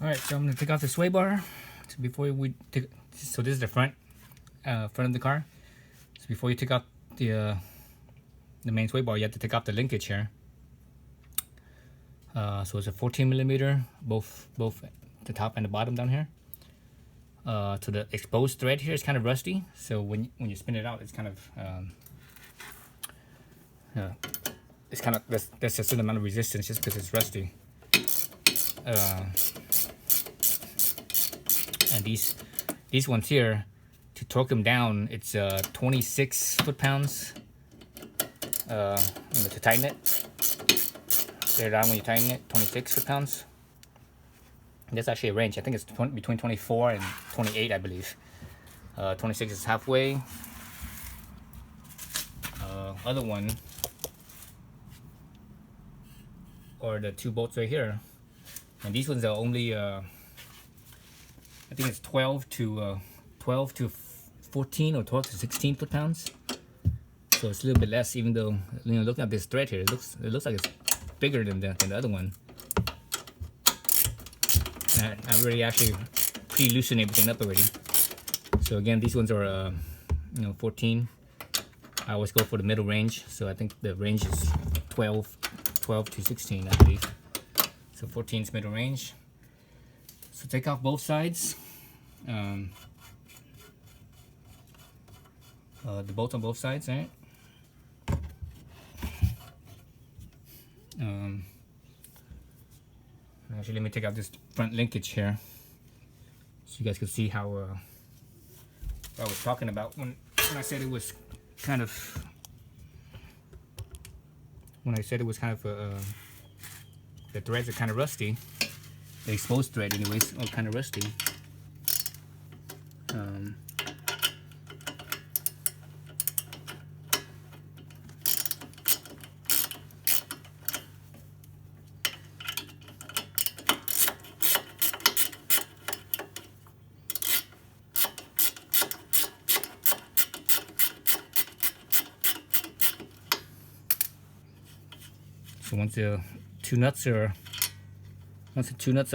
All right, so I'm gonna take off the sway bar. So before we take, so this is the front of the car. So before you take out the main sway bar, you have to take off the linkage here. So it's a 14 millimeter, both the top and the bottom down here. So the exposed thread here is kind of rusty. So when you spin it out, it's kind of there's a certain amount of resistance just because it's rusty. And these ones here, to torque them down, it's 26 foot-pounds. To tighten it, get it down when you tighten it, 26 foot-pounds. That's actually a range. I think it's between 24 and 28, I believe. 26 is halfway. Other one, or the two bolts right here, and these ones are only I think it's 12 to 14 or 12 to 16 foot-pounds. So it's a little bit less, even though, you know, looking at this thread here, it looks like it's bigger than the other one. And I already actually pre-loosened everything up already. So again, these ones are 14. I always go for the middle range, so I think the range is 12 to 16, I believe. So 14 is middle range. So take off both sides. The bolts on both sides, right? Actually, let me take out this front linkage here, so you guys can see how what I was talking about when I said it was kind of the threads are kind of rusty. The exposed thread, anyways, are kind of rusty. So once the two nuts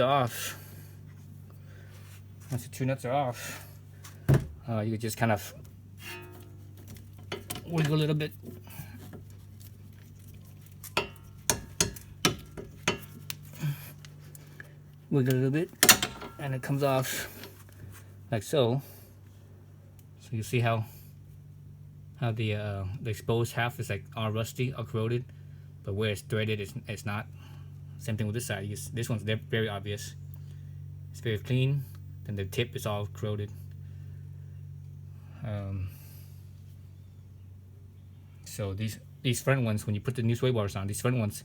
are off, you could just kind of wiggle a little bit. And it comes off like so. So you see how the exposed half is like all rusty, all corroded, but where it's threaded, it's not. Same thing with this side. This one's very obvious. It's very clean. Then the tip is all corroded. So these front ones, when you put the new sway bars on, these front ones,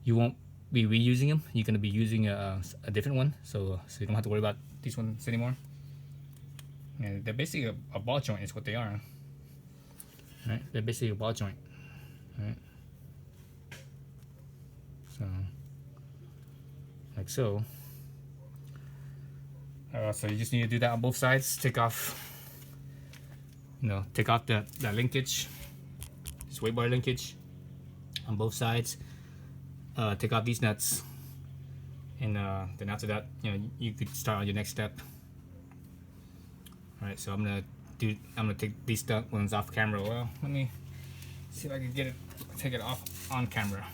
you won't be reusing them. You're gonna be using a different one, so you don't have to worry about these ones anymore. And they're basically a ball joint is what they are. Right? They're basically a ball joint. Right? So like so. So you just need to do that on both sides. Take off that linkage, sway bar linkage on both sides. Take off these nuts, and then after that, you could start on your next step. All right, so I'm gonna take these ones off camera. Well, let me see if I can take it off on camera.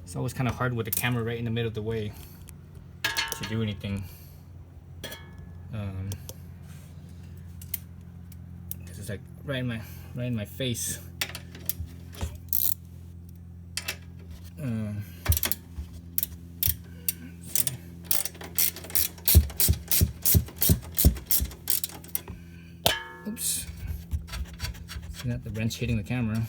It's always kind of hard with the camera right in the middle of the way to do anything. This is like right in my face. Oops. See that? The wrench hitting the camera.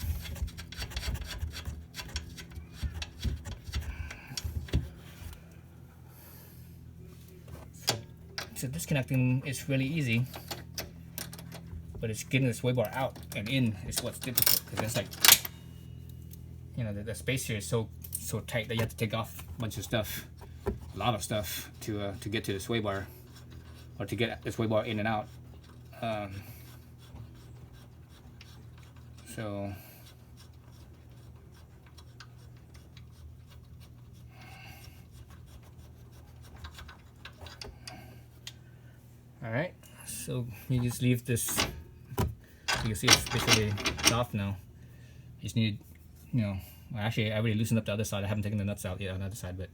So disconnecting is really easy, but it's getting the sway bar out and in is what's difficult, because it's like, the space here is so tight that you have to take off a bunch of stuff, a lot of stuff to get to the sway bar, or to get the sway bar in and out. So All right, so you just leave this. You can see it's basically soft now. You just need, you know, well, actually I already loosened up the other side. I haven't taken the nuts out yet on the other side, but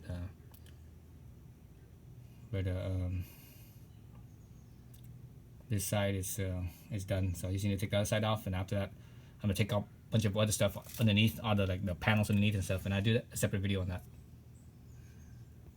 this side is done. So you just need to take the other side off, and after that, I'm gonna take out a bunch of other stuff underneath, all the like the panels underneath and stuff, and I do a separate video on that.